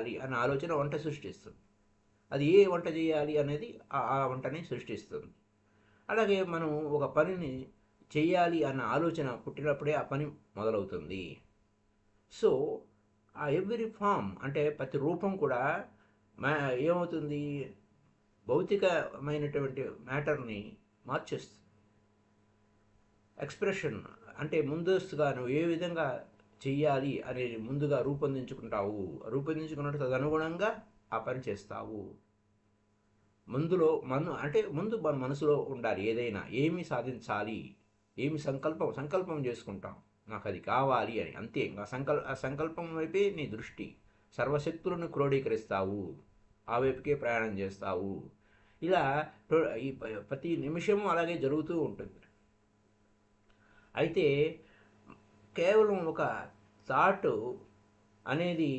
చేయాలి అన్న ఆలోచన వంట సృష్టిస్తుంది. అది ఏ వంట చేయాలి అనేది ఆ వంటని సృష్టిస్తుంది. అలాగే మనం ఒక పనిని చెయ్యాలి అన్న ఆలోచన పుట్టినప్పుడే ఆ పని మొదలవుతుంది. సో ఆ ఎవ్రీ ఫామ్ అంటే ప్రతి రూపం కూడా మా ఏమవుతుంది, భౌతికమైనటువంటి మ్యాటర్ని మార్చేస్తుంది. ఎక్స్ప్రెషన్ అంటే ముందస్తుగా నువ్వు ఏ విధంగా చెయ్యాలి అనేది ముందుగా రూపొందించుకుంటావు, రూపొందించుకున్నట్టు తదనుగుణంగా ఆ పని చేస్తావు. ముందు మన మనసులో ఉండాలి. ఏదైనా ఏమి సాధించాలి, ఏమి సంకల్పం చేసుకుంటాం, నాకు అది కావాలి అని, అంతే. ఇంకా ఆ సంకల్పం వైపే నీ దృష్టి, సర్వశక్తులను క్రోడీకరిస్తావు, ఆ వైపుకే ప్రయాణం చేస్తావు. ఇలా ఈ ప్రతి నిమిషము అలాగే జరుగుతూ ఉంటుంది. అయితే కేవలం ఒక థాట్ అనేది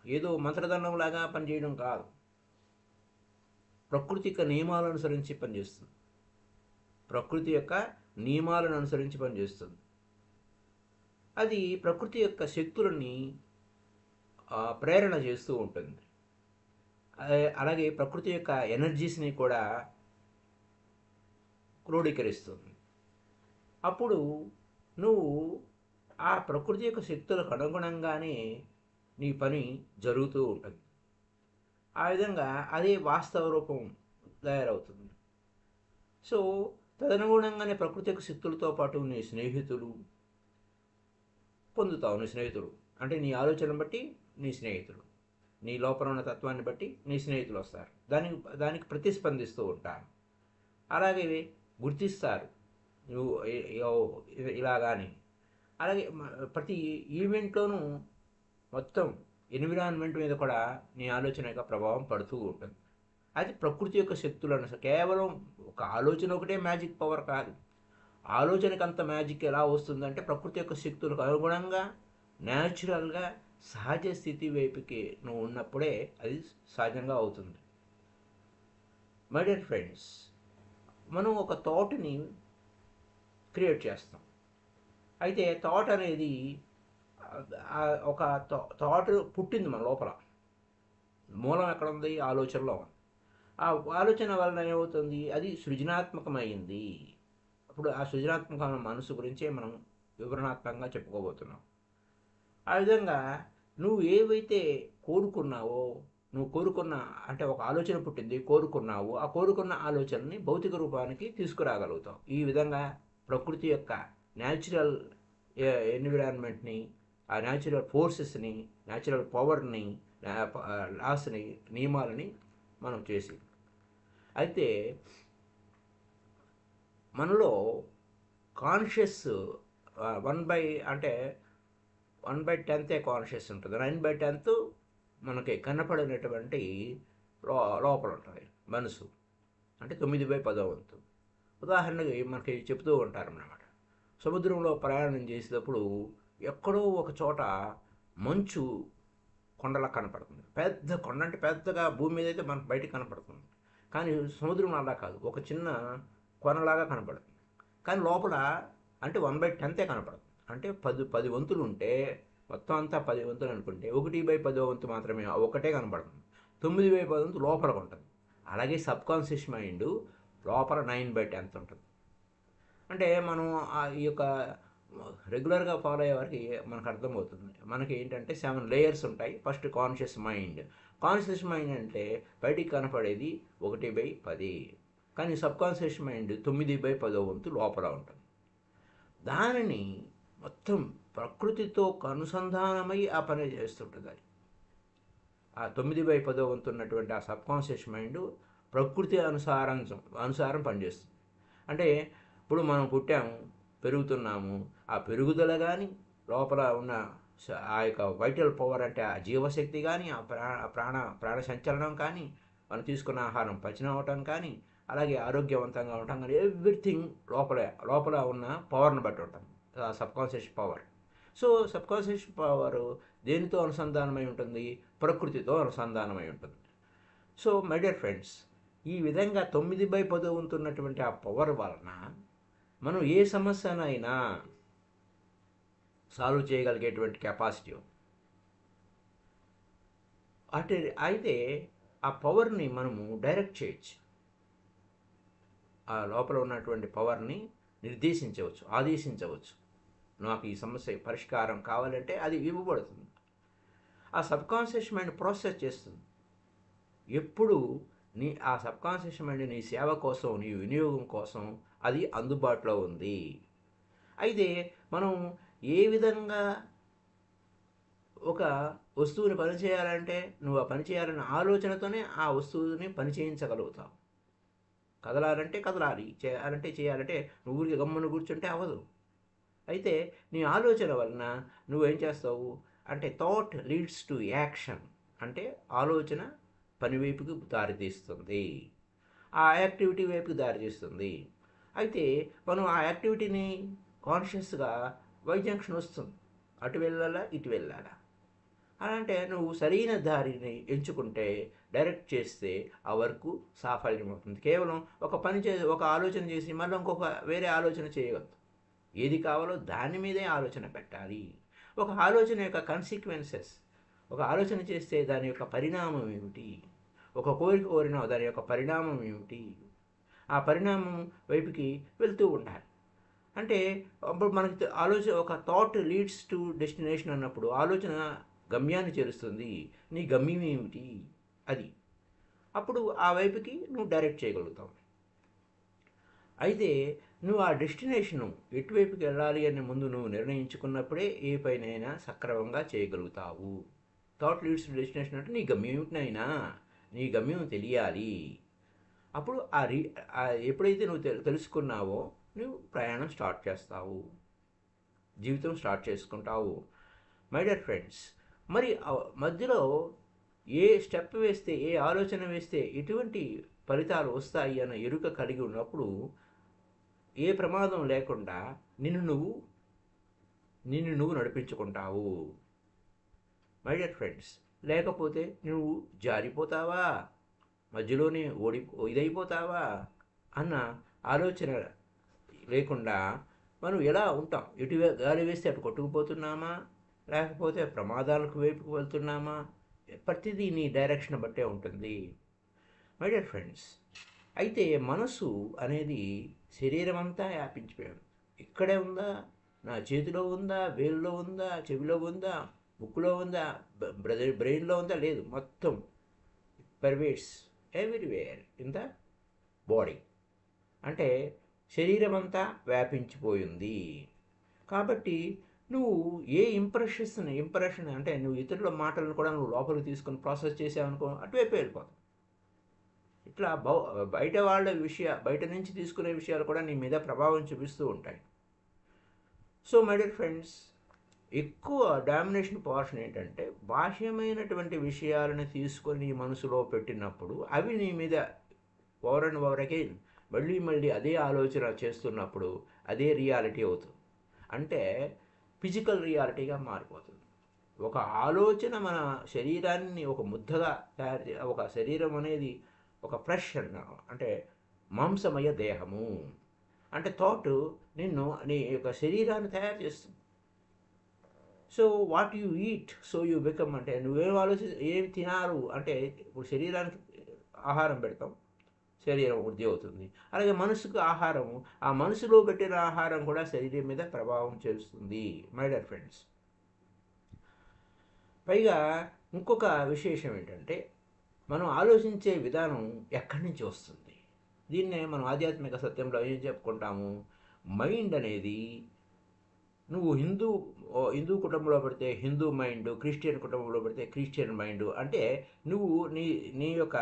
ఏదో మంత్రదండంలాగా పనిచేయడం కాదు, ప్రకృతి యొక్క నియమాలను అనుసరించి పనిచేస్తుంది. ప్రకృతి యొక్క నియమాలను అనుసరించి పనిచేస్తుంది. అది ప్రకృతి యొక్క శక్తులని ప్రేరణ చేస్తూ ఉంటుంది. అలాగే ప్రకృతి యొక్క ఎనర్జీస్ని కూడా క్రోడీకరిస్తుంది. అప్పుడు నువ్వు ఆ ప్రకృతి యొక్క శక్తులకు అనుగుణంగానే నీ పని జరుగుతూ ఉంటుంది. ఆ విధంగా అదే వాస్తవ రూపం తయారవుతుంది. సో తదనుగుణంగానే ప్రకృతి యొక్క శక్తులతో పాటు నీ స్నేహితులు పొందుతావు. నీ స్నేహితులు అంటే నీ ఆలోచనను బట్టి నీ స్నేహితులు, నీ లోపల ఉన్న తత్వాన్ని బట్టి నీ స్నేహితులు వస్తారు. దానికి ప్రతిస్పందిస్తూ ఉంటారు. అలాగే గుర్తిస్తారు నువ్వు ఇలాగాని. అలాగే ప్రతి ఈవెంట్లోనూ మొత్తం ఎన్విరాన్మెంట్ మీద కూడా నీ ఆలోచన యొక్క ప్రభావం పడుతూ ఉంటుంది. అది ప్రకృతి యొక్క శక్తులను, కేవలం ఒక ఆలోచన ఒకటే మ్యాజిక్ పవర్ కాదు. ఆలోచనకు అంత మ్యాజిక్ ఎలా వస్తుందంటే ప్రకృతి యొక్క శక్తులకు అనుగుణంగా న్యాచురల్గా సహజ స్థితి వైపుకి నువ్వు ఉన్నప్పుడే అది సహజంగా అవుతుంది. మై డియర్ ఫ్రెండ్స్, మనం ఒక థాట్ని క్రియేట్ చేస్తాం. అయితే థాట్ అనేది ఒక థాట్ పుట్టింది మన లోపల, మూలం ఎక్కడ ఉంది, ఆలోచనలో. ఆ ఆలోచన వలన ఏమవుతుంది, అది సృజనాత్మకమైంది. అప్పుడు ఆ సృజనాత్మకమైన మనసు గురించే మనం వివరణాత్మకంగా చెప్పుకోబోతున్నాం. ఆ విధంగా నువ్వు ఏవైతే కోరుకున్నావో, నువ్వు కోరుకున్న అంటే ఒక ఆలోచన పుట్టింది, కోరుకున్నావు, ఆ కోరుకున్న ఆలోచనని భౌతిక రూపానికి తీసుకురాగలుగుతావు. ఈ విధంగా ప్రకృతి యొక్క న్యాచురల్ ఎన్విరాన్మెంట్ని, ఆ న్యాచురల్ ఫోర్సెస్ని, న్యాచురల్ పవర్ని, లాస్ని, నియమాలని మనం చేసి. అయితే మనలో కాన్షియస్ 1/10 కాన్షియస్ ఉంటుంది, 9/10 మనకి కనపడినటువంటి లోపల ఉంటుంది మనసు, అంటే 9/10 వంతు. ఉదాహరణకి మనకి చెప్తూ ఉంటారన్నమాట, సముద్రంలో ప్రయాణం చేసేటప్పుడు ఎక్కడో ఒక చోట మంచు కొండలా కనపడుతుంది. పెద్ద కొండ అంటే పెద్దగా భూమి మీద అయితే మనకు బయటకు కనపడుతుంది, కానీ సముద్రం అలా కాదు, ఒక చిన్న కొనలాగా కనపడుతుంది. కానీ లోపల అంటే 1/10 కనపడుతుంది. అంటే 10 వంతులు ఉంటే మొత్తం అంతా 10 వంతులు అనుకుంటే 1/10 వంతు మాత్రమే ఒకటే కనపడుతుంది. 9/10 వంతు లోపల ఉంటుంది. అలాగే సబ్కాన్షియస్ మైండ్ లోపల 9/10 ఉంటుంది. అంటే మనం ఈ యొక్క రెగ్యులర్గా ఫాలో అయ్యే వారికి మనకు అర్థమవుతుంది. మనకి ఏంటంటే 7 లేయర్స్ ఉంటాయి. ఫస్ట్ కాన్షియస్ మైండ్ అంటే బయటికి కనపడేది 1/10, కానీ సబ్కాన్షియస్ మైండ్ 9/10 వంతు లోపల ఉంటుంది. దానిని మొత్తం ప్రకృతితో అనుసంధానమై ఆ పని చేస్తుంటుంది. అది ఆ 9/10 వంతు ఉన్నటువంటి ఆ సబ్కాన్షియస్ మైండ్ ప్రకృతి అనుసారం పనిచేస్తుంది. అంటే ఇప్పుడు మనం పుట్టాము, పెరుగుతున్నాము, ఆ పెరుగుదల కానీ, లోపల ఉన్న ఆ యొక్క వైటల్ పవర్ అంటే ఆ జీవశక్తి కానీ, ఆ ప్రాణ సంచలనం కానీ, మనం తీసుకున్న ఆహారం పచనం అవటం కానీ, అలాగే ఆరోగ్యవంతంగా ఉండటం కానీ, ఎవ్రీథింగ్ లోపల ఉన్న పవర్ని బట్టి ఉంటుంది, subconscious power. So subconscious power దేనితో అనుసంధానమై ఉంటుంది, ప్రకృతితో అనుసంధానమై ఉంటుంది. సో మై డియర్ ఫ్రెండ్స్, ఈ విధంగా 9/10 ఉంటున్నటువంటి ఆ పవర్ వలన మనం ఏ సమస్యనైనా సాల్వ్ చేయగలిగేటువంటి కెపాసిటీ ఉంది. అటు అయితే ఆ పవర్ని మనము డైరెక్ట్ చేయొచ్చు. ఆ లోపల ఉన్నటువంటి పవర్ని నిర్దేశించవచ్చు, ఆదేశించవచ్చు. నాకు ఈ సమస్య పరిష్కారం కావాలంటే అది ఇవ్వబడుతుంది. ఆ సబ్కాన్షియస్ మైండ్ ప్రాసెస్ చేస్తుంది. ఎప్పుడు ఆ సబ్కాన్షియస్ మైండ్ నీ సేవ కోసం, నీ వినియోగం కోసం అది అందుబాటులో ఉంది. అయితే మనం ఏ విధంగా ఒక వస్తువుని పని చేయాలంటే నువ్వు ఆ పని చేయాలన్న ఆలోచనతోనే ఆ వస్తువుని పని చేయించగలుగుతావు. కదలాలంటే కదలాలి, చేయాలంటే చేయాలంటే నువ్వు ఊరికి గమ్మున కూర్చుంటే అవ్వదు. అయితే నీ ఆలోచన వలన నువ్వేం చేస్తావు అంటే థాట్ లీడ్స్ టు యాక్షన్, అంటే ఆలోచన పని వైపుకి దారితీస్తుంది, ఆ యాక్టివిటీ వైపుకి దారితీస్తుంది. అయితే మనం ఆ యాక్టివిటీని కాన్షియస్గా వై జంక్షన్ వస్తుంది, అటు వెళ్ళాలా ఇటు వెళ్ళాలా, అలా అంటే నువ్వు సరైన దారిని ఎంచుకుంటే డైరెక్ట్ చేస్తే ఆ వర్క్ సాఫల్యం అవుతుంది. కేవలం ఒక ఆలోచన చేసి మళ్ళీ ఇంకొక వేరే ఆలోచన చేయగలదు. ఏది కావాలో దాని మీదే ఆలోచన పెట్టాలి. ఒక ఆలోచన యొక్క కన్సిక్వెన్సెస్, ఒక ఆలోచన చేస్తే దాని యొక్క పరిణామం ఏమిటి, ఒక కోరిక కోరిన దాని యొక్క పరిణామం ఏమిటి, ఆ పరిణామం వైపుకి వెళ్తూ ఉండాలి. అంటే అప్పుడు మనకి ఆలోచన, ఒక థాట్ లీడ్స్ టు డెస్టినేషన్ అన్నప్పుడు ఆలోచన గమ్యాన్ని చేరుస్తుంది. నీ గమ్యం ఏమిటి అది, అప్పుడు ఆ వైపుకి నువ్వు డైరెక్ట్ చేయగలుగుతావు. అయితే నువ్వు ఆ డెస్టినేషను ఎటువైపుకి వెళ్ళాలి అని ముందు నువ్వు నిర్ణయించుకున్నప్పుడే ఏ పైనైనా సక్రమంగా చేయగలుగుతావు. థాట్ లీడ్స్ టు డెస్టినేషన్ అంటే నీ గమ్యం ఏమిటినైనా, నీ గమ్యం తెలియాలి. అప్పుడు ఎప్పుడైతే నువ్వు తెలుసుకున్నావో నువ్వు ప్రయాణం స్టార్ట్ చేస్తావు, జీవితం స్టార్ట్ చేసుకుంటావు. మై డియర్ ఫ్రెండ్స్, మరి మధ్యలో ఏ స్టెప్ వేస్తే, ఏ ఆలోచన వేస్తే ఎటువంటి ఫలితాలు వస్తాయి అన్న ఎరుక కలిగి ఉన్నప్పుడు ఏ ప్రమాదం లేకుండా నిన్ను నువ్వు నడిపించుకుంటావు. మై డియర్ ఫ్రెండ్స్, లేకపోతే నువ్వు జారిపోతావా, మధ్యలోనే ఇదైపోతావా అన్న ఆలోచన లేకుండా మనం ఎలా ఉంటాం? ఎటు గాలి వేస్తే అటు కొట్టుకుపోతున్నామా, లేకపోతే ప్రమాదాలకు వైపుకు వెళ్తున్నామా? ప్రతిదీ నీ డైరెక్షన్ బట్టే ఉంటుంది. మై డియర్ ఫ్రెండ్స్, అయితే మనసు అనేది శరీరం అంతా వ్యాపించిపోయాడు. ఇక్కడే ఉందా, నా చేతిలో ఉందా, వేలులో ఉందా, చెవిలో ఉందా, ముక్కులో ఉందా, బ్రెయిన్లో ఉందా, లేదు, మొత్తం pervades everywhere in the body. అంటే శరీరం అంతా వ్యాపించిపోయింది. కాబట్టి నువ్వు ఏ ఇంప్రెషన్ అంటే నువ్వు ఇతరుల మాటలను కూడా నువ్వు లోపలికి తీసుకొని ప్రాసెస్ చేసావనుకో అటువైపు వెళ్ళిపోతావు. ఇట్లా బయట నుంచి తీసుకునే విషయాలు కూడా నీ మీద ప్రభావం చూపిస్తూ ఉంటాయి. సో మై డియర్ ఫ్రెండ్స్, ఎక్కువ డామినేషన్ పోర్షన్ ఏంటంటే బాహ్యమైనటువంటి విషయాలను తీసుకొని నీ మనసులో పెట్టినప్పుడు అవి నీ మీద ఓవర్ అండ్ ఓవర్ అగైన్ మళ్ళీ అదే ఆలోచన చేస్తున్నప్పుడు అదే రియాలిటీ అవుతుంది. అంటే ఫిజికల్ రియాలిటీగా మారిపోతుంది. ఒక ఆలోచన మన శరీరాన్ని ఒక ముద్దగా ఒక శరీరం అనేది ఒక ఫ్రెష్ అంటే మాంసమయ దేహము అంటే థాట్ నీ యొక్క శరీరాన్ని తయారు చేస్తుంది. So what you eat so you become, అంటే ఏం తినారు అంటే ఇప్పుడు శరీరానికి ఆహారం పెడతాం, శరీరం వృద్ధి అవుతుంది. అలాగే మనసుకు ఆహారము, ఆ మనసులో పెట్టిన ఆహారం కూడా శరీరం మీద ప్రభావం చేస్తుంది. మై డియర్ ఫ్రెండ్స్, పైగా ఇంకొక విశేషం ఏంటంటే మనం ఆలోచించే విధానం ఎక్కడి నుంచి వస్తుంది? దీన్నే మనం ఆధ్యాత్మిక సత్యంలో ఏం చెప్పుకుంటాము, మైండ్ అనేది నువ్వు హిందూ కుటుంబంలో పడితే హిందూ మైండ్, క్రిస్టియన్ కుటుంబంలో పడితే క్రిస్టియన్ మైండ్. అంటే నువ్వు నీ యొక్క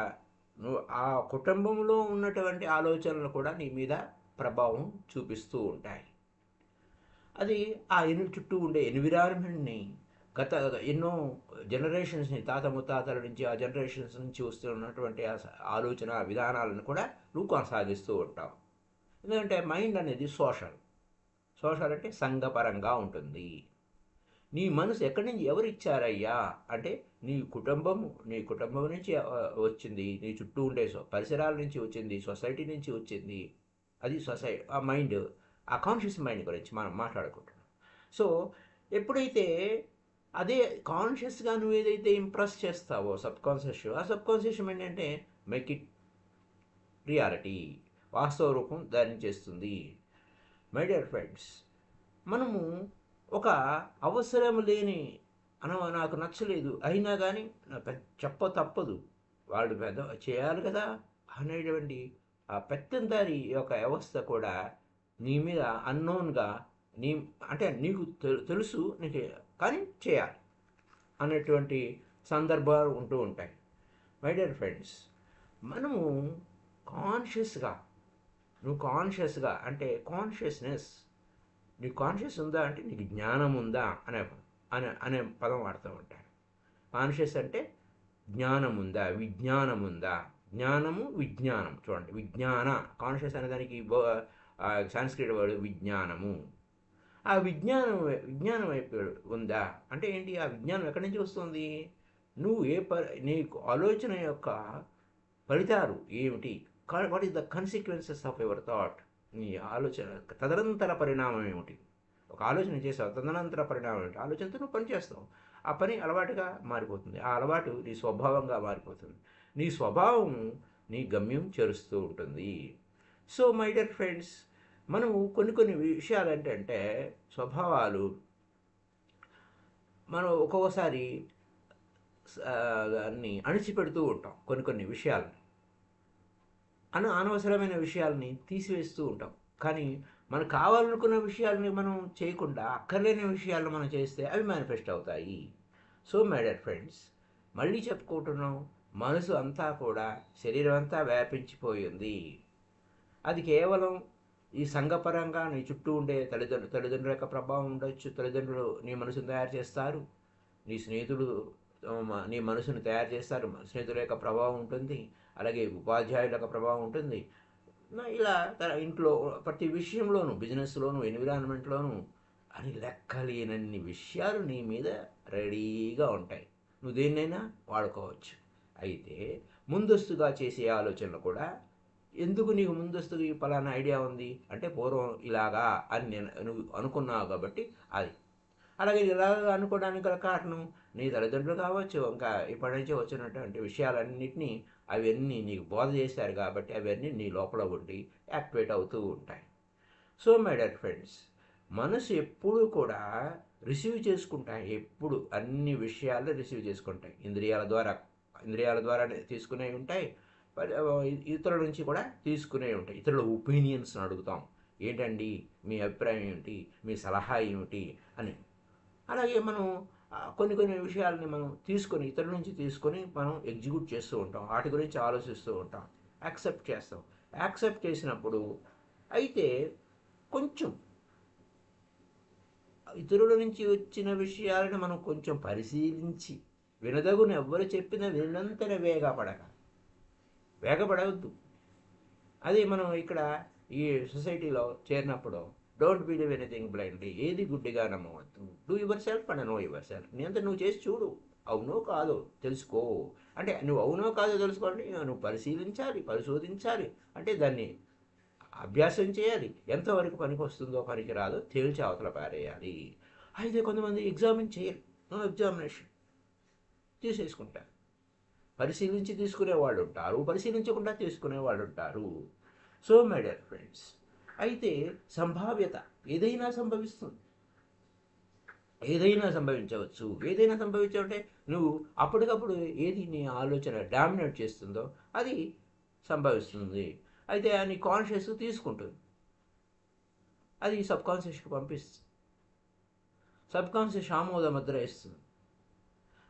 ఆ కుటుంబంలో ఉన్నటువంటి ఆలోచనలు కూడా నీ మీద ప్రభావం చూపిస్తూ ఉంటాయి. అది ఆ చుట్టూ ఉండే ఎన్విరాన్మెంట్ని గత ఎన్నో జనరేషన్స్ని, తాత ముత్తాతల నుంచి ఆ జనరేషన్స్ నుంచి వస్తున్నటువంటి ఆలోచన విధానాలను కూడా నువ్వు కొనసాగిస్తూ ఉంటావు. ఎందుకంటే మైండ్ అనేది సోషల్ అంటే సంఘపరంగా ఉంటుంది. నీ మనసు ఎక్కడి నుంచి ఎవరు ఇచ్చారయ్యా అంటే నీ కుటుంబం నుంచి వచ్చింది, నీ చుట్టూ ఉండే పరిసరాల నుంచి వచ్చింది, సొసైటీ నుంచి వచ్చింది. అది ఆ మైండ్, ఆ కాన్షియస్ మైండ్ గురించి మనం మాట్లాడుకుంటున్నాం. సో ఎప్పుడైతే అదే కాన్షియస్గా నువ్వు ఏదైతే ఇంప్రెస్ చేస్తావో సబ్కాన్షియస్, ఆ సబ్కాన్షియస్ ఏంటంటే మేక్ ఇట్ రియాలిటీ, వాస్తవ రూపం ధరించేస్తుంది. మై డియర్ ఫ్రెండ్స్, మనము ఒక అవసరం లేని నాకు నచ్చలేదు అయినా కానీ చెప్ప తప్పదు, వాళ్ళు పెద్ద చేయాలి కదా అనేటువంటి ఆ పెత్తందారి యొక్క వ్యవస్థ కూడా నీ మీద అన్నోన్గా, నీ అంటే నీకు తెలుసు నీకు, కానీ చేయాలి అనేటువంటి సందర్భాలు ఉంటూ ఉంటాయి. మై డియర్ ఫ్రెండ్స్, మనము కాన్షియస్గా, నువ్వు కాన్షియస్గా అంటే కాన్షియస్నెస్, నీకు కాన్షియస్ ఉందా అంటే నీకు జ్ఞానం ఉందా అనే అనే అనే పదం వాడుతూ ఉంటాను. కాన్షియస్ అంటే జ్ఞానం ఉందా, విజ్ఞానం ఉందా, జ్ఞానము విజ్ఞానం. చూడండి, విజ్ఞాన కాన్షియస్ అనే దానికి సాంస్క్రిట్ వర్డ్ విజ్ఞానము. ఆ విజ్ఞానం విజ్ఞానం ఉందా అంటే ఏంటి, ఆ విజ్ఞానం ఎక్కడి నుంచి వస్తుంది, నువ్వు నీకు ఆలోచన యొక్క ఫలితాలు ఏమిటి, what is the consequences of your thought, నీ ఆలోచన తదనంతర పరిణామం ఏమిటి, ఒక ఆలోచన చేసావు తదనంతర పరిణామం ఏమిటి, ఆలోచనతో నువ్వు పని చేస్తావు, ఆ పని అలవాటుగా మారిపోతుంది, ఆ అలవాటు నీ స్వభావంగా మారిపోతుంది, నీ స్వభావం నీ గమ్యం చేరుస్తూ ఉంటుంది. సో మై డియర్ ఫ్రెండ్స్, మనము కొన్ని విషయాలు ఏంటంటే స్వభావాలు మనం ఒక్కొక్కసారి దాన్ని అణిచిపెడుతూ ఉంటాం, కొన్ని విషయాలని అనవసరమైన విషయాల్ని తీసివేస్తూ ఉంటాం. కానీ మనకు కావాలనుకున్న విషయాలని మనం చేయకుండా అక్కర్లేని విషయాలను మనం చేస్తే అవి మేనిఫెస్ట్ అవుతాయి. సో మై డియర్ ఫ్రెండ్స్, మళ్ళీ చెప్పుకుంటున్నాం, మనసు అంతా కూడా శరీరం అంతా వ్యాపించిపోయింది. అది కేవలం ఈ సంఘపరంగా నీ చుట్టూ ఉండే తల్లిదండ్రుల యొక్క ప్రభావం ఉండొచ్చు. తల్లిదండ్రులు నీ మనసును తయారు చేస్తారు, నీ స్నేహితుడు నీ మనసును తయారు చేస్తారు, స్నేహితుల యొక్క ప్రభావం ఉంటుంది, అలాగే ఉపాధ్యాయుల యొక్క ప్రభావం ఉంటుంది. ఇలా ఇంట్లో ప్రతి విషయంలోనూ, బిజినెస్లోను, ఎన్విరాన్మెంట్లోనూ అని లెక్కలేనన్ని విషయాలు నీ మీద రెడీగా ఉంటాయి, నువ్వు దేన్నైనా వాడుకోవచ్చు. అయితే ముందస్తుగా చేసే ఆలోచనలు కూడా, ఎందుకు నీకు ముందస్తుగా ఈ పలానా ఐడియా ఉంది అంటే పూర్వం ఇలాగా అని నువ్వు అనుకున్నావు కాబట్టి అది. అలాగే ఇలాగా అనుకోవడానికి గల కారణం నీ తల్లిదండ్రులు కావచ్చు, ఇంకా ఇప్పటి నుంచి వచ్చినటువంటి విషయాలన్నింటినీ అవన్నీ నీకు బోధ చేశారు కాబట్టి అవన్నీ నీ లోపల ఉండి యాక్టివేట్ అవుతూ ఉంటాయి. సో మై డియర్ ఫ్రెండ్స్, మనసు ఎప్పుడూ కూడా రిసీవ్ చేసుకుంటాయి, ఎప్పుడు అన్ని విషయాలు రిసీవ్ చేసుకుంటాయి. ఇంద్రియాల ద్వారా తీసుకునేవి ఉంటాయి, ఇతరుల నుంచి కూడా తీసుకునేవి ఉంటాయి. ఇతరుల ఒపీనియన్స్ని అడుగుతాం, ఏంటండి మీ అభిప్రాయం ఏమిటి, మీ సలహా ఏమిటి అని. అలాగే మనం కొన్ని విషయాలని మనం తీసుకొని, ఇతరుల నుంచి తీసుకొని మనం ఎగ్జిక్యూట్ చేస్తూ ఉంటాం, వాటి గురించి ఆలోచిస్తూ ఉంటాం, యాక్సెప్ట్ చేస్తాం. యాక్సెప్ట్ చేసినప్పుడు అయితే కొంచెం ఇతరుల నుంచి వచ్చిన విషయాలను మనం కొంచెం పరిశీలించి, వినదగును ఎవ్వరు చెప్పినా వినంతనే వేగపడవద్దు. అది మనం ఇక్కడ ఈ సొసైటీలో చేరినప్పుడు డోంట్ బిలీవ్ ఎనీథింగ్ బ్లైండ్లీ, ఏది గుడ్డిగా నమ్మవద్దు. Do yourself and know yourself. నీ నువ్వు చేసి చూడు, అవునో కాదో తెలుసుకో. అంటే నువ్వు అవునో కాదో తెలుసుకోవాలంటే నువ్వు పరిశోధించాలి, అంటే దాన్ని అభ్యాసం చేయాలి, ఎంతవరకు పనికి వస్తుందో పనికి రాదో తేల్చి అవతల పారేయాలి. అయితే కొంతమంది చేయరు, నో ఎగ్జామినేషన్ తీసేసుకుంటారు. పరిశీలించి తీసుకునేవాళ్ళు ఉంటారు, పరిశీలించకుండా తీసుకునేవాళ్ళు ఉంటారు. సో మై డియర్ ఫ్రెండ్స్, అయితే సంభావ్యత ఏదైనా సంభవిస్తుంది, ఏదైనా సంభవించవచ్చు. ఏదైనా సంభవించాలంటే నువ్వు అప్పటికప్పుడు ఏది నీ ఆలోచన డామినేట్ చేస్తుందో అది సంభవిస్తుంది. అయితే నీ కాన్షియస్ తీసుకుంటుంది, అది సబ్కాన్షియస్కి పంపిస్తుంది, సబ్కాన్షియస్ ఆమోద ముద్ర ఇస్తుంది.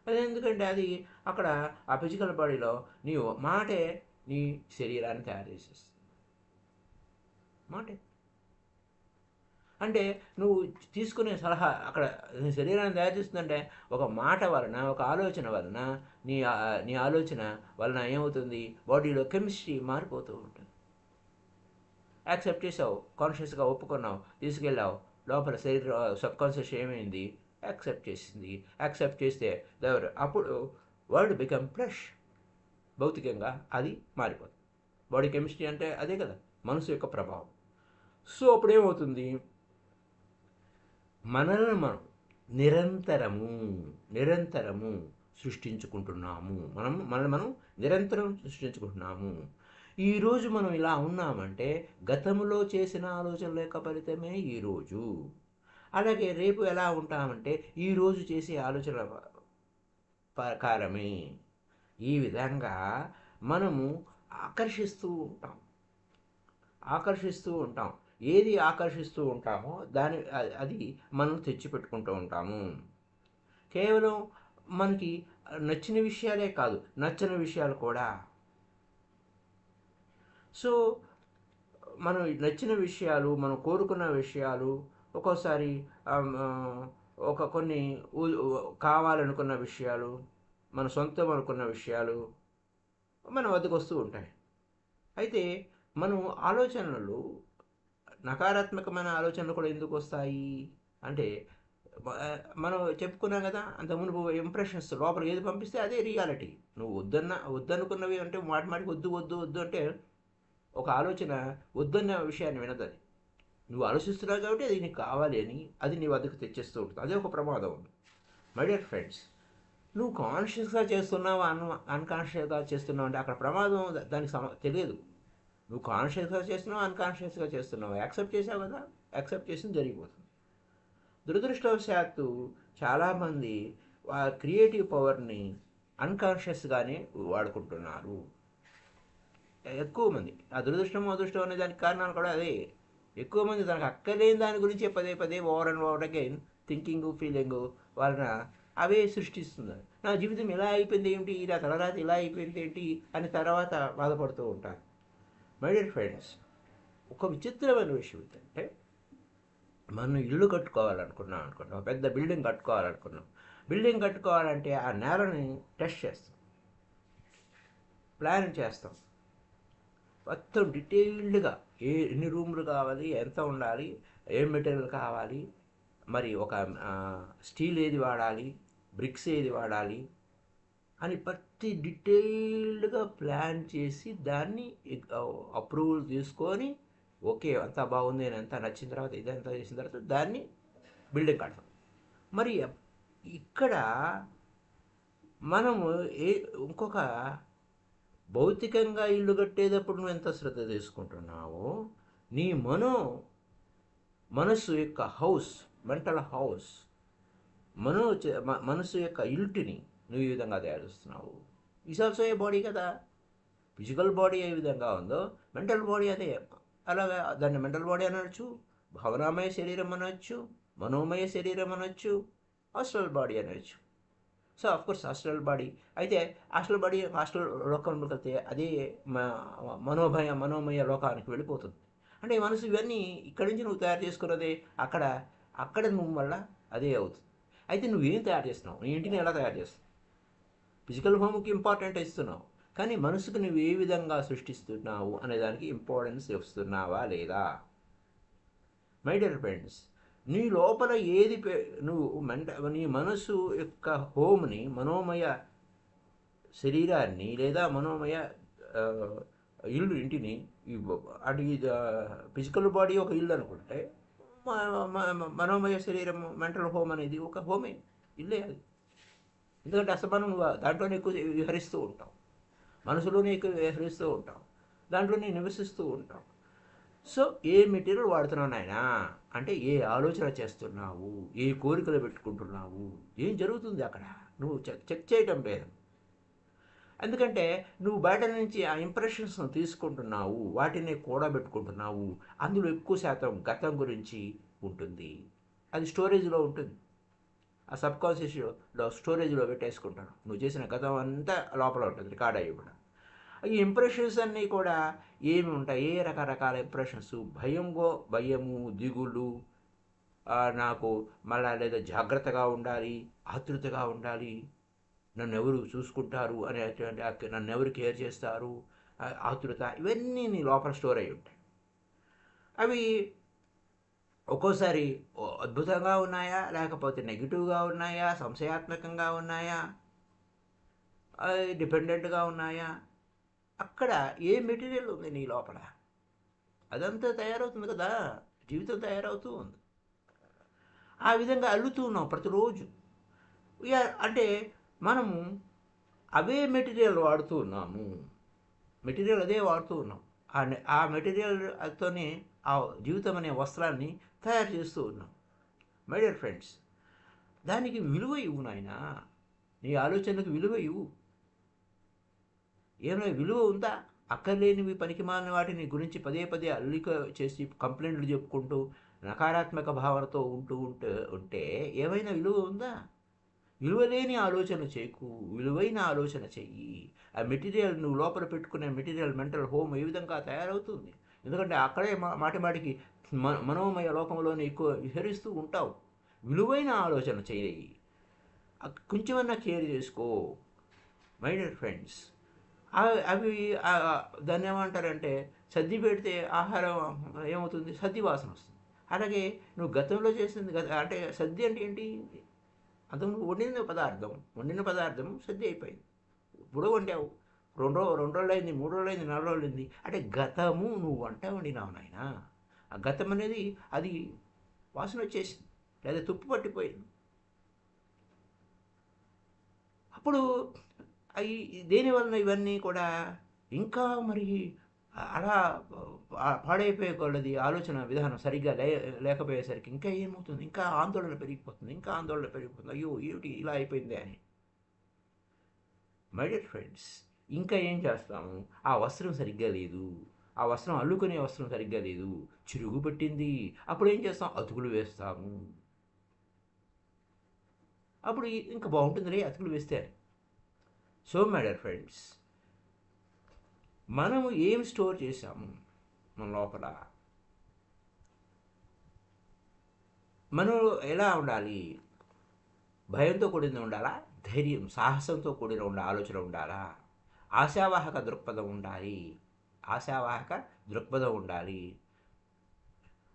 అది ఎందుకంటే అది అక్కడ ఆ ఫిజికల్ బాడీలో నీ మాటే నీ శరీరాన్ని తయారు చేసేస్తుంది. మాటే అంటే నువ్వు తీసుకునే సలహా అక్కడ నీ శరీరాన్ని తయారు చేస్తుందంటే ఒక మాట వలన, ఒక ఆలోచన వలన, నీ ఆలోచన వలన ఏమవుతుంది, బాడీలో కెమిస్ట్రీ మారిపోతూ ఉంటుంది. యాక్సెప్ట్ చేసావు, కాన్షియస్గా ఒప్పుకున్నావు, తీసుకెళ్ళావు, లోపల సబ్కాన్షియస్ ఏమైంది, యాక్సెప్ట్ చేసింది. యాక్సెప్ట్ చేస్తే అప్పుడు వరల్డ్ బికమ్ ఫ్రెష్, భౌతికంగా అది మారిపోతుంది. బాడీ కెమిస్ట్రీ అంటే అదే కదా, మనసు యొక్క ప్రభావం. సో అప్పుడు ఏమవుతుంది, మనల్ని మనం నిరంతరము నిరంతరము సృష్టించుకుంటున్నాము. మనం నిరంతరం సృష్టించుకుంటున్నాము. ఈరోజు మనం ఇలా ఉన్నామంటే గతంలో చేసిన ఆలోచనల యొక్క ఫలితమే ఈరోజు. అలాగే రేపు ఎలా ఉంటామంటే ఈరోజు చేసే ఆలోచనల ప్రకారమే. ఈ విధంగా మనము ఆకర్షిస్తూ ఉంటాం ఆకర్షిస్తూ ఉంటాం. ఏది ఆకర్షిస్తూ ఉంటామో అది మనం తెచ్చిపెట్టుకుంటూ ఉంటాము. కేవలం మనకి నచ్చిన విషయాలే కాదు, నచ్చని విషయాలు కూడా. సో మనం నచ్చిన విషయాలు, మనం కోరుకున్న విషయాలు, ఒక్కోసారి కొన్ని కావాలనుకున్న విషయాలు, మన సొంతం అనుకున్న విషయాలు మన వద్దకు వస్తూ ఉంటాయి. అయితే మనం ఆలోచనలు, నకారాత్మకమైన ఆలోచనలు కూడా ఎందుకు వస్తాయి అంటే మనం చెప్పుకున్నాం కదా అంతకుముందు, ఇంప్రెషన్స్ లోపలికి ఏది పంపిస్తే అదే రియాలిటీ. నువ్వు వద్దనుకున్నవి అంటే మాటికి వద్దు వద్దు వద్దు అంటే ఒక ఆలోచన వద్దన్న విషయాన్ని వినదు. అది నువ్వు ఆలోచిస్తున్నావు కాబట్టి అది నీకు కావాలి అని అది నీ వద్దకు తెచ్చేస్తూ ఉంటుంది. అదే ఒక ప్రమాదం ఉంది. మై డియర్ ఫ్రెండ్స్, నువ్వు కాన్షియస్గా చేస్తున్నావు అన్కాన్షియస్గా చేస్తున్నావు అంటే అక్కడ ప్రమాదం దానికి తెలియదు. నువ్వు కాన్షియస్గా చేస్తున్నావు, అన్కాన్షియస్గా చేస్తున్నావు, యాక్సెప్ట్ చేసావు కదా, యాక్సెప్ట్ చేసింది జరిగిపోతుంది. దురదృష్టవశాత్తు చాలామంది క్రియేటివ్ పవర్ని అన్కాన్షియస్గానే వాడుకుంటున్నారు. ఎక్కువ మంది ఆ అదృష్టం అనే దానికి కారణాలు కూడా అదే. ఎక్కువ మంది తనకు అక్కలేని దాని గురించే పదే పదే over and over again thinking feeling వలన అవే సృష్టిస్తున్నారు. నా జీవితం ఇలా అయిపోయింది ఏంటి, ఇలా తలరాతి ఇలా అయిపోయింది ఏంటి అని తర్వాత బాధపడుతూ ఉంటారు. మై డియర్ ఫ్రెండ్స్, ఒక విచిత్రమైన విషయం ఏంటంటే మనం ఇల్లు కట్టుకోవాలనుకున్నాం, పెద్ద బిల్డింగ్ కట్టుకోవాలనుకున్నాం. బిల్డింగ్ కట్టుకోవాలంటే ఆ నేలని టెస్ట్ చేస్తాం, ప్లాన్ చేస్తాం. మొత్తం డీటెయిల్డ్గా ఎన్ని రూములు కావాలి, ఎంత ఉండాలి, ఏం మెటీరియల్ కావాలి, మరి ఒక స్టీల్ ఏది వాడాలి, బ్రిక్స్ ఏది వాడాలి అని ప్రతి డీటెయిల్డ్గా ప్లాన్ చేసి దాన్ని అప్రూవల్ తీసుకొని ఓకే అంతా బాగుంది అని అంతా నచ్చిన తర్వాత ఇదంతా చేసిన తర్వాత దాన్ని బిల్డింగ్ కడతాం. మరి ఇక్కడ మనము ఇంకొక భౌతికంగా ఇల్లు కట్టేటప్పుడు నువ్వు ఎంత శ్రద్ధ తీసుకుంటున్నావో నీ మనసు యొక్క హౌస్, మెంటల్ హౌస్, మనసు యొక్క ఇంటిని నువ్వు ఈ విధంగా తయారు చేస్తున్నావు. ఈజ్ ఆల్సో ఏ బాడీ కదా. ఫిజికల్ బాడీ ఏ విధంగా ఉందో మెంటల్ బాడీ అదే. అలాగా దాన్ని మెంటల్ బాడీ అనొచ్చు, భావనామయ శరీరం అనొచ్చు, మనోమయ శరీరం అనొచ్చు, హాస్టల్ బాడీ అనొచ్చు. సో అఫ్కోర్స్ హాస్టల్ బాడీ అయితే హాస్టల్ లోకంలోకి వెళ్తే అదే మనోమయ లోకానికి వెళ్ళిపోతుంది. అంటే మనసు ఇవన్నీ ఇక్కడి నుంచి నువ్వు తయారు చేసుకున్నదే అక్కడ నువ్వు మళ్ళీ అదే అవుతుంది. అయితే నువ్వేం తయారు చేస్తున్నావు, నీ ఇంటిని ఎలా తయారు చేస్తున్నావు? ఫిజికల్ హోమ్కి ఇంపార్టెంట్ ఇస్తున్నావు, కానీ మనసుకు నువ్వు ఏ విధంగా సృష్టిస్తున్నావు అనే దానికి ఇంపార్టెన్స్ ఇస్తున్నావా లేదా? మై డియర్ ఫ్రెండ్స్, నీ లోపల ఏది నువ్వు నీ మనసు యొక్క హోమ్ని, మనోమయ శరీరాన్ని లేదా మనోమయ ఇంటిని, అది ఫిజికల్ బాడీ ఒక ఇల్లు అనుకుంటే మనోమయ శరీరం మెంటల్ హోమ్ అనేది ఒక హోమే, ఇల్లే అది. ఎందుకంటే అసలు నువ్వు దాంట్లోనే ఎక్కువ విహరిస్తూ ఉంటావు, మనసులోనే ఎక్కువ విహరిస్తూ ఉంటావు, దాంట్లోనే నివసిస్తూ ఉంటావు. సో ఏ మెటీరియల్ వాడుతున్నావు నాయనా అంటే ఏ ఆలోచన చేస్తున్నావు, ఏ కోరికలు పెట్టుకుంటున్నావు, ఏం జరుగుతుంది అక్కడ నువ్వు చెక్ చేయటం లేదు. ఎందుకంటే నువ్వు బయట నుంచి ఆ ఇంప్రెషన్స్ను తీసుకుంటున్నావు, వాటిని కూడబెట్టుకుంటున్నావు. అందులో ఎక్కువ శాతం గతం గురించి ఉంటుంది, అది స్టోరేజ్లో ఉంటుంది. ఆ సబ్కాన్షియస్లో స్టోరేజ్లో పెట్టేసుకుంటాను. నువ్వు చేసిన గతం అంతా లోపల ఉంటుంది, రికార్డ్ అయ్యి కూడా. ఈ ఇంప్రెషన్స్ అన్నీ కూడా ఏమి ఉంటాయి, ఏ రకరకాల ఇంప్రెషన్స్, భయము, దిగులు, నాకు మళ్ళా లేదా జాగ్రత్తగా ఉండాలి, ఆతృతగా ఉండాలి, నన్ను ఎవరు చూసుకుంటారు అనేటువంటి, నన్ను ఎవరు కేర్ చేస్తారు, ఆతృత, ఇవన్నీ నీ లోపల స్టోర్ అయి ఉంటాయి. అవి ఒక్కోసారి అద్భుతంగా ఉన్నాయా, లేకపోతే నెగిటివ్గా ఉన్నాయా, సంశయాత్మకంగా ఉన్నాయా, డిపెండెంట్గా ఉన్నాయా, అక్కడ ఏ మెటీరియల్ ఉంది నీ లోపల అదంతా తయారవుతుంది కదా, జీవితం తయారవుతూ ఉంది. ఆ విధంగా అల్లుతూ ఉన్నాం ప్రతిరోజు. అంటే మనము అవే మెటీరియల్ వాడుతూ ఉన్నాము. మెటీరియల్ అదే వాడుతూ ఉన్నాం. ఆ మెటీరియల్తోనే ఆ జీవితం అనే వస్త్రాన్ని తయారు చేస్తూ ఉన్నాం. మై డియర్ ఫ్రెండ్స్, దానికి విలువ ఇవ్వు నాయనా. నీ ఆలోచనకు విలువ ఇవ్వు. ఏమైనా విలువ ఉందా? అక్కర్లేనివి పనికిమాలిన వాటిని గురించి పదే పదే అల్లిక చేసి కంప్లైంట్లు చెప్పుకుంటూ నకారాత్మక భావనతో ఉంటే ఏమైనా విలువ ఉందా? విలువలేని ఆలోచన చేయకు, విలువైన ఆలోచన చెయ్యి. ఆ మెటీరియల్ నువ్వు లోపల పెట్టుకునే మెటీరియల్ మెంటల్ హోమ్ ఏ విధంగా తయారవుతుంది. ఎందుకంటే అక్కడే మాటిమాటికి మనోమయ లోకంలోనే ఎక్కువ విహరిస్తూ ఉంటావు. విలువైన ఆలోచన చేయి, కొంచెమన్నా కేర్ చేసుకో. మై డియర్ ఫ్రెండ్స్, అవి దాన్ని ఏమంటారంటే సద్ది పెడితే ఆహారం ఏమవుతుంది? సద్ది వాసన వస్తుంది. అలాగే నువ్వు గతంలో చేసింది అంటే సద్ది అంటే ఏంటి? అంతకు నువ్వు వండిన పదార్థం సద్ది అయిపోయింది. ఇప్పుడు వండావు, రెండు రోజులు అయింది, 3 రోజులు అయింది, 4 రోజులు అయింది అంటే గతము నువ్వు వంట వండినావు నాయన. ఆ గతం అనేది అది వాసన వచ్చేసింది, లేదా తుప్పు పట్టిపోయింది. అప్పుడు అవి దేనివలన ఇవన్నీ కూడా ఇంకా మరి అలా పాడైపోయే కొలది ఆలోచన విధానం సరిగ్గా లేకపోయేసరికి ఇంకా ఏమవుతుంది? ఇంకా ఆందోళన పెరిగిపోతుంది. అయ్యో ఏమిటి ఇలా అయిపోయింది అని. మై డియర్ ఫ్రెండ్స్, ఇంకా ఏం చేస్తాము? ఆ వస్త్రం సరిగ్గా లేదు, ఆ వస్త్రం అల్లుకునే వస్త్రం సరిగ్గా లేదు, చిరుగు పట్టింది. అప్పుడు ఏం చేస్తాం? అతుకులు వేస్తాము. అప్పుడు ఇంకా బాగుంటుందిలే అతుకులు వేస్తే. సో మై డియర్ ఫ్రెండ్స్, మనము ఏం స్టోర్ చేశాము మన లోపల? మనం ఎలా ఉండాలి? భయంతో కూడిన ఉండాలా? ధైర్యం, సాహసంతో కూడిన ఆలోచన ఉండాలా? ఆశావాహక దృక్పథం ఉండాలి.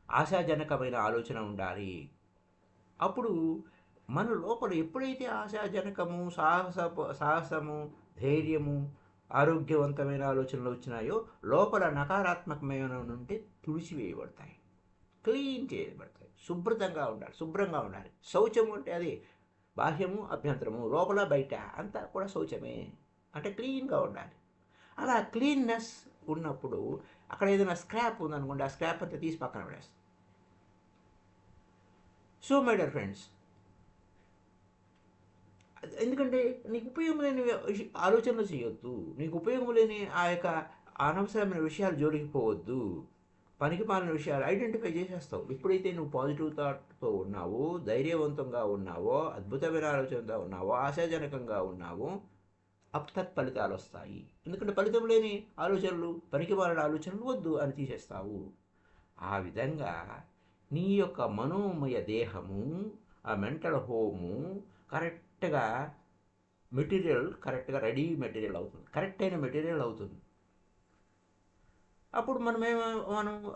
ఆశాజనకమైన ఆలోచన ఉండాలి. అప్పుడు మన లోపల ఎప్పుడైతే ఆశాజనకము, సాహసము, ధైర్యము, ఆరోగ్యవంతమైన ఆలోచనలు వచ్చినాయో లోపల నకారాత్మకమైన నుండి తుడిచివేయబడతాయి, క్లీన్ చేయబడతాయి. శుభ్రంగా ఉండాలి. శౌచము అంటే అది బాహ్యము, అభ్యంతరము, లోపల బయట అంతా కూడా శౌచమే. అంటే క్లీన్గా ఉండాలి. అలా క్లీన్నెస్ ఉన్నప్పుడు అక్కడ ఏదైనా స్క్రాప్ ఉందనుకోండి, ఆ స్క్రాప్ అంతా తీసి పక్కన పడేస్తాం. సో మై డియర్ ఫ్రెండ్స్, ఎందుకంటే నీకు ఉపయోగం లేని ఆలోచనలు చేయొద్దు. నీకు ఉపయోగం లేని ఆ యొక్క అనవసరమైన విషయాలు జోలికి పోవద్దు. పనికిమాలిన విషయాలు ఐడెంటిఫై చేసేస్తావు. ఎప్పుడైతే నువ్వు పాజిటివ్ థాట్తో ఉన్నావో, ధైర్యవంతంగా ఉన్నావో, అద్భుతమైన ఆలోచనతో ఉన్నావో, ఆశాజనకంగా ఉన్నావో, తత్ఫలితాలు వస్తాయి. ఎందుకంటే ఫలితం లేని ఆలోచనలు, పనికిమాలిన ఆలోచనలు వద్దు అని తీసేస్తావు. ఆ విధంగా నీ యొక్క మనోమయ దేహము, ఆ మెంటల్ హోము కరెక్ట్గా రెడీ మెటీరియల్ అవుతుంది, కరెక్ట్ అయిన మెటీరియల్ అవుతుంది. అప్పుడు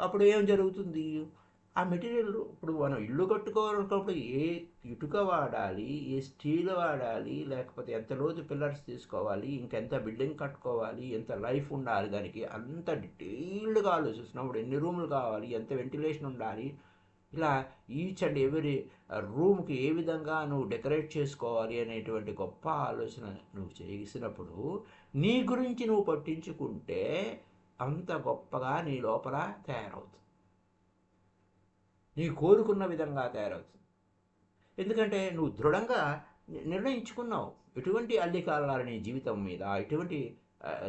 అప్పుడు ఏం జరుగుతుంది? ఆ మెటీరియల్ ఇప్పుడు మనం ఇల్లు కట్టుకోవాలనుకున్నప్పుడు ఏ ఇటుక వాడాలి, ఏ స్టీల్ వాడాలి, లేకపోతే ఎంత లోతు పిల్లర్స్ తీసుకోవాలి, ఇంకెంత బిల్డింగ్ కట్టుకోవాలి, ఎంత లైఫ్ ఉండాలి, దానికి అంత డీటెయిల్డ్గా ఆలోచిస్తున్నాం. ఎన్ని రూములు కావాలి, ఎంత వెంటిలేషన్ ఉండాలి, ఇలా ఈచ్ అండ్ ఎవరీ రూమ్కి ఏ విధంగా నువ్వు డెకరేట్ చేసుకోవాలి అనేటువంటి గొప్ప ఆలోచన నువ్వు చేసినప్పుడు నీ గురించి నువ్వు పట్టించుకుంటే అంత గొప్పగా నీ లోపల తయారవుతుంది, నీ కోరుకున్న విధంగా తయారవుతుంది. ఎందుకంటే నువ్వు దృఢంగా నిర్ణయించుకున్నావు ఎటువంటి అల్లికాలాలు నీ జీవితం మీద, ఎటువంటి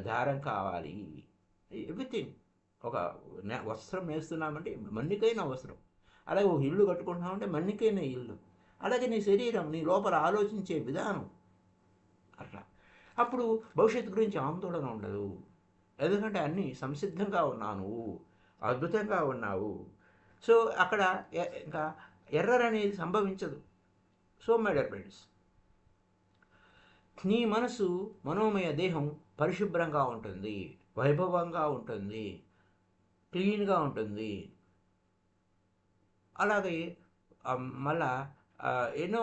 దారం కావాలి, ఎవ్రీథింగ్. ఒక వస్త్రం వేస్తున్నామంటే మన్నికైన వస్త్రం, అలాగే ఒక ఇల్లు కట్టుకుంటున్నామంటే మన్నికైన ఇల్లు, అలాగే నీ శరీరం, నీ లోపల ఆలోచించే విధానం అట్లా. అప్పుడు భవిష్యత్తు గురించి ఆందోళన ఉండదు. ఎందుకంటే అన్నీ సంసిద్ధంగా ఉన్నావు, అద్భుతంగా ఉన్నావు. సో అక్కడ ఇంకా ఎర్రర్ అనేది సంభవించదు. సో మై డియర్ ఫ్రెండ్స్, నీ మనసు, మనోమయ దేహం పరిశుభ్రంగా ఉంటుంది, వైభవంగా ఉంటుంది, క్లీన్గా ఉంటుంది. అలాగే మళ్ళా ఎన్నో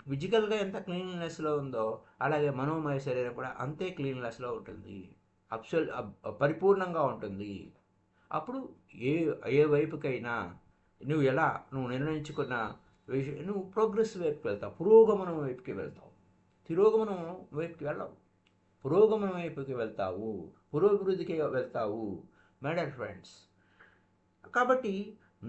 ఫిజికల్గా ఎంత క్లీన్లెస్లో ఉందో అలాగే మనోమయ శరీరం కూడా అంతే క్లీన్లెస్లో ఉంటుంది, పరిపూర్ణంగా ఉంటుంది. అప్పుడు ఏ వైపుకైనా నువ్వు నిర్ణయించుకున్న విషయం నువ్వు ప్రోగ్రెస్ వైపుకి వెళ్తావు, పురోగమనం వైపుకి వెళ్తావు. తిరోగమనం వైపుకి వెళ్ళవు, పురోగమనం వైపుకి వెళ్తావు, పురోభివృద్ధికి వెళ్తావు మై డియర్ ఫ్రెండ్స్. కాబట్టి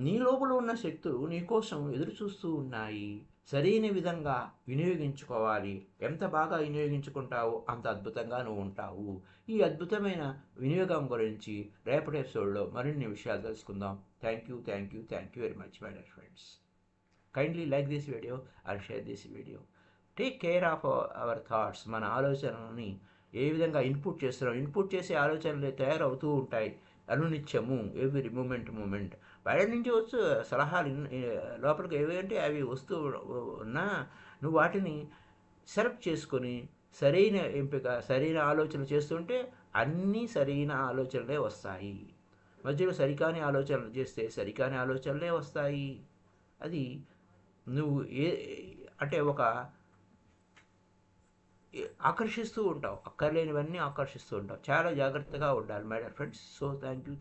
నీ లోపల ఉన్న శక్తులు నీ కోసం ఎదురు చూస్తూ ఉన్నాయి. సరైన విధంగా వినియోగించుకోవాలి. ఎంత బాగా వినియోగించుకుంటావో అంత అద్భుతంగా నువ్వు ఉంటావు. ఈ అద్భుతమైన వినియోగం గురించి రేపటి ఎపిసోడ్లో మరిన్ని విషయాలు తెలుసుకుందాం. Thank you very much my dear friends. Kindly like this video or share this video. Take care of our thoughts. మన ఆలోచనలని ఏ విధంగా ఇన్పుట్ చేసే ఆలోచనలు తయారవుతూ ఉంటాయి అనునిత్యము, ఎవ్రీ మూమెంట్. బయట నుంచి వచ్చు సలహాలు లోపలికి ఏవంటే అవి వస్తూ ఉన్నా నువ్వు వాటిని సెలెక్ట్ చేసుకొని సరైన ఎంపిక, సరైన ఆలోచన చేస్తుంటే అన్నీ సరైన ఆలోచనలే వస్తాయి. మధ్యలో సరికాని ఆలోచనలు చేస్తే సరికాని ఆలోచనలే వస్తాయి. అది నువ్వు అంటే ఒక ఆకర్షిస్తూ ఉంటావు, అక్కర్లేనివన్నీ ఆకర్షిస్తూ ఉంటావు. చాలా జాగ్రత్తగా ఉండాలి my dear friends. So thank you.